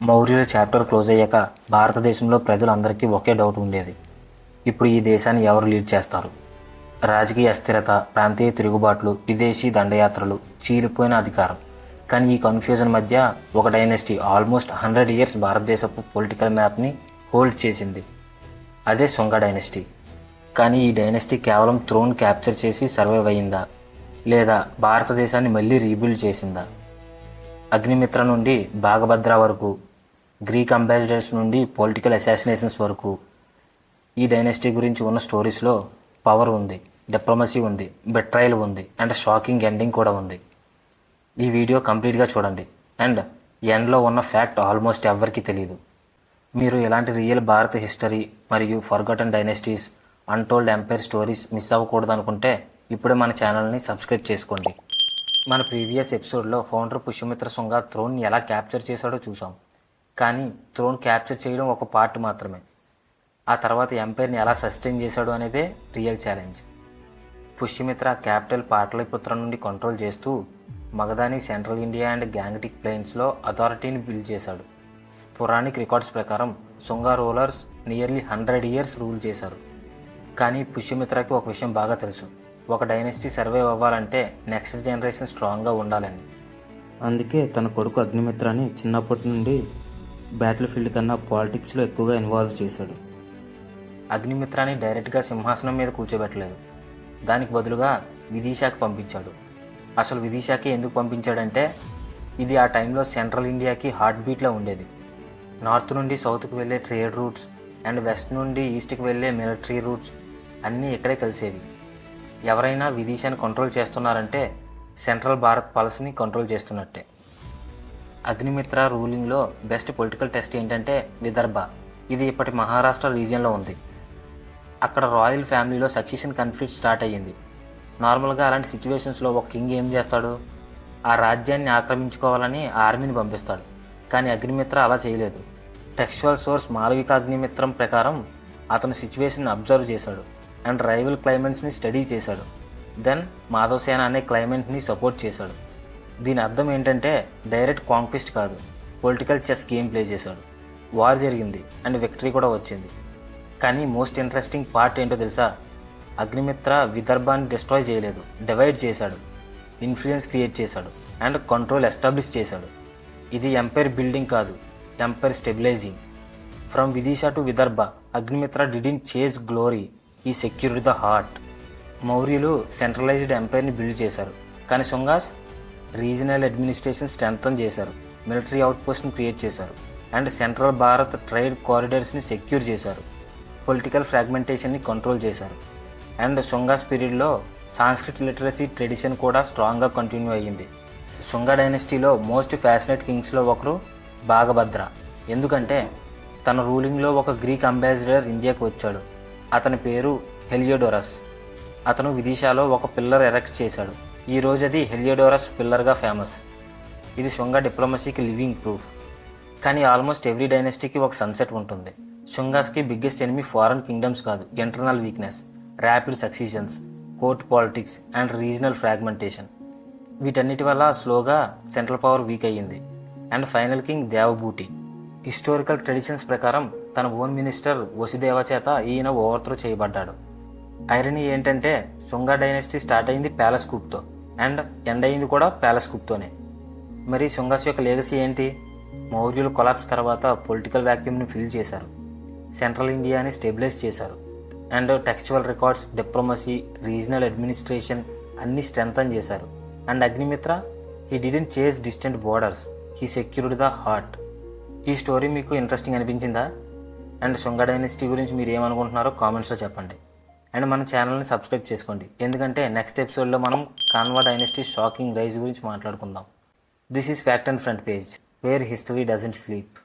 మౌర్యుల chapter close అయ్యాక భారతదేశంలో ప్రజలందరికీ ఒకే డౌట్ ఉండేది. ఇప్పుడు ఈ దేశాన్ని ఎవరు లీడ్ చేస్తారు? రాజకీయ అస్థిరత, ప్రాంతీయ తిరుగుబాట్లు, విదేశీ దండయాత్రలు, చీలిపోయిన అధికారం. కానీ ఈ కన్ఫ్యూజన్ మధ్య ఒక డైనెస్టీ ఆల్మోస్ట్ 100 ఇయర్స్ భారతదేశపు పొలిటికల్ మ్యాప్ని హోల్డ్ చేసింది. అదే శుంగ డైనెస్టీ. కానీ ఈ డైనెస్టీ కేవలం థ్రోన్ క్యాప్చర్ చేసి సర్వైవ్ అయ్యిందా, లేదా భారతదేశాన్ని మళ్ళీ రీబిల్డ్ చేసిందా? అగ్నిమిత్ర నుండి బాగభద్ర వరకు, గ్రీక్ అంబాసిడర్స్ నుండి పొలిటికల్ అసాసినేషన్స్ వరకు ఈ డైనెస్టీ గురించి ఉన్న స్టోరీస్లో పవర్ ఉంది, డిప్లొమసీ ఉంది, బెట్రైల్ ఉంది అండ్ షాకింగ్ ఎండింగ్ కూడా ఉంది. ఈ వీడియో కంప్లీట్గా చూడండి అండ్ ఎండ్లో ఉన్న ఫ్యాక్ట్ ఆల్మోస్ట్ ఎవ్వరికీ తెలియదు. మీరు ఇలాంటి రియల్ భారత హిస్టరీ మరియు forgotten dynasties, untold empire stories miss అవ్వకూడదు అనుకుంటే ఇప్పుడే మన ఛానల్ని సబ్స్క్రైబ్ చేసుకోండి. మన ప్రీవియస్ ఎపిసోడ్లో ఫౌండర్ పుష్యమిత్ర శుంగ థ్రోన్ని ఎలా క్యాప్చర్ చేశాడో చూసాం. కానీ థ్రోన్ క్యాప్చర్ చేయడం ఒక పార్ట్ మాత్రమే. ఆ తర్వాత ఎంపైర్ని ఎలా సస్టైన్ చేశాడు అనేదే real challenge. Pushyamitra capital Pataliputra నుండి కంట్రోల్ చేస్తూ మగధాని, సెంట్రల్ ఇండియా అండ్ గ్యాంగటిక్ ప్లెయిన్స్లో అథారిటీని బిల్డ్ చేశాడు. పురాణిక్ రికార్డ్స్ ప్రకారం Shunga rulers nearly 100 years rule చేశారు. కానీ పుష్యమిత్రకి ఒక విషయం బాగా తెలుసు, ఒక డైనెస్టీ సర్వైవ్ అవ్వాలంటే నెక్స్ట్ జనరేషన్ స్ట్రాంగ్గా ఉండాలని. అందుకే తన కొడుకు అగ్నిమిత్రాన్ని చిన్నప్పటి నుండి బ్యాటిల్ ఫీల్డ్ కన్నా పాలిటిక్స్లో ఎక్కువగా ఇన్వాల్వ్ చేశాడు. అగ్నిమిత్రాన్ని డైరెక్ట్గా సింహాసనం మీద కూర్చోబెట్టలేదు, దానికి బదులుగా విదిశాకి పంపించాడు. అసలు విదిశాకి ఎందుకు పంపించాడంటే ఇది ఆ టైంలో సెంట్రల్ ఇండియాకి హార్ట్ బీట్లా ఉండేది. నార్త్ నుండి సౌత్కి వెళ్ళే ట్రేడ్ రూట్స్ అండ్ వెస్ట్ నుండి ఈస్ట్కి వెళ్ళే మిలిటరీ రూట్స్ అన్నీ ఇక్కడే కలిసేవి. ఎవరైనా విదిశాని కంట్రోల్ చేస్తున్నారంటే సెంట్రల్ భారత్ పాలసీని కంట్రోల్ చేస్తున్నట్టే. అగ్నిమిత్ర రూలింగ్లో బెస్ట్ పొలిటికల్ టెస్ట్ ఏంటంటే విదర్భ. ఇది ఇప్పటి మహారాష్ట్ర రీజియన్లో ఉంది. అక్కడ రాయల్ ఫ్యామిలీలో సక్సెషన్ కాన్ఫ్లిక్ట్ స్టార్ట్ అయ్యింది. నార్మల్గా అలాంటి సిచ్యువేషన్స్లో ఒక కింగ్ ఏం చేస్తాడు, ఆ రాజ్యాన్ని ఆక్రమించుకోవాలని ఆర్మీని పంపిస్తాడు. కానీ అగ్నిమిత్ర అలా చేయలేదు. టెక్స్చువల్ సోర్స్ మాళవిక అగ్నిమిత్రం ప్రకారం అతను సిచ్యువేషన్ అబ్జర్వ్ చేశాడు అండ్ రైవల్ క్లైమెంట్స్ని స్టడీ చేశాడు. దెన్ మాధవసేన అనే క్లైమెంట్ని సపోర్ట్ చేశాడు. దీని అర్థం ఏంటంటే డైరెక్ట్ కాంక్విస్ట్ కాదు, పొలిటికల్ చెస్ గేమ్ ప్లే చేశాడు. వార్ జరిగింది అండ్ విక్టరీ కూడా వచ్చింది. కానీ మోస్ట్ ఇంట్రెస్టింగ్ పార్ట్ ఏంటో తెలుసా? అగ్నిమిత్ర విదర్భాన్ని డిస్ట్రాయ్ చేయలేదు, డివైడ్ చేశాడు, ఇన్ఫ్లుయెన్స్ క్రియేట్ చేశాడు అండ్ కంట్రోల్ ఎస్టాబ్లిష్ చేశాడు. ఇది ఎంపైర్ బిల్డింగ్ కాదు, empire stabilizing. From Vidisha to Vidarbha, Agnimitra didn't chase glory, he secured the heart. మౌర్యులు సెంట్రలైజ్డ్ ఎంపైర్ని బిల్డ్ చేశారు, కానీ శుంగాస్ రీజనల్ అడ్మినిస్ట్రేషన్ స్ట్రెంథన్ చేశారు, మిలిటరీ అవుట్పోస్ట్ని క్రియేట్ చేశారు and central Bharat trade కారిడార్స్ని secure చేశారు, పొలిటికల్ ఫ్రాగ్మెంటేషన్ని కంట్రోల్ చేశారు. అండ్ శుంగాస్ పీరియడ్లో సాంస్క్రిట్ లిటరసీ ట్రెడిషన్ కూడా స్ట్రాంగ్గా కంటిన్యూ అయ్యింది. శుంగ డైనెస్టీలో మోస్ట్ ఫ్యాసినేట్ కింగ్స్లో ఒకరు బాగభద్ర. ఎందుకంటే తన రూలింగ్లో ఒక గ్రీక్ అంబాసిడర్ ఇండియాకి వచ్చాడు. అతని పేరు హెలియోడోరస్. అతను విదిశాలో ఒక పిల్లర్ ఎరెక్ట్ చేశాడు. ఈ రోజు అది హెలియోడోరస్ పిల్లర్గా ఫేమస్. ఇది శుంగ డిప్లొమసీకి లివింగ్ ప్రూఫ్. కానీ ఆల్మోస్ట్ ఎవ్రీ డైనెస్టీకి ఒక సన్సెట్ ఉంటుంది. శుంగాస్కి బిగ్గెస్ట్ ఎనిమీ ఫారెన్ కింగ్డమ్స్ కాదు, internal weakness, rapid successions, court politics and regional fragmentation. వీటన్నిటి వల్ల స్లోగా సెంట్రల్ పవర్ వీక్ అయ్యింది. And final king Devabhuti. Historical traditions ప్రకారం తన ఓన్ మినిస్టర్ వసుదేవ చేత ఈయన ఓవర్త్రో చేయబడ్డాడు. ఐరనీ ఏంటంటే శుంగ డైనెస్టీ స్టార్ట్ అయింది ప్యాలెస్ కూప్తో అండ్ ఎండ్ అయింది కూడా ప్యాలెస్ కూప్తోనే. మరి శుంగాస్ యొక్క లెగసీ ఏంటి? మౌర్యులు కొలాప్స్ తర్వాత పొలిటికల్ వ్యాక్యూమ్ని ఫిల్ చేశారు, సెంట్రల్ ఇండియాని స్టెబిలైజ్ చేశారు and textual records, diplomacy, regional administration అన్నీ స్ట్రెంథన్ చేశారు. And Agnimitra he didn't chase distant borders, he secured the heart. ఈ స్టోరీ మీకు ఇంట్రెస్టింగ్ అనిపించిందా? అండ్ శుంగ డైనెస్టీ గురించి మీరు ఏమనుకుంటున్నారో కామెంట్స్లో చెప్పండి. అండ్ మన ఛానల్ని సబ్స్క్రైబ్ చేసుకోండి, ఎందుకంటే నెక్స్ట్ ఎపిసోడ్లో మనం కాన్వా డైనెస్టీ షాకింగ్ రైజ్ గురించి మాట్లాడుకుందాం. This is fact and front page, where history doesn't sleep.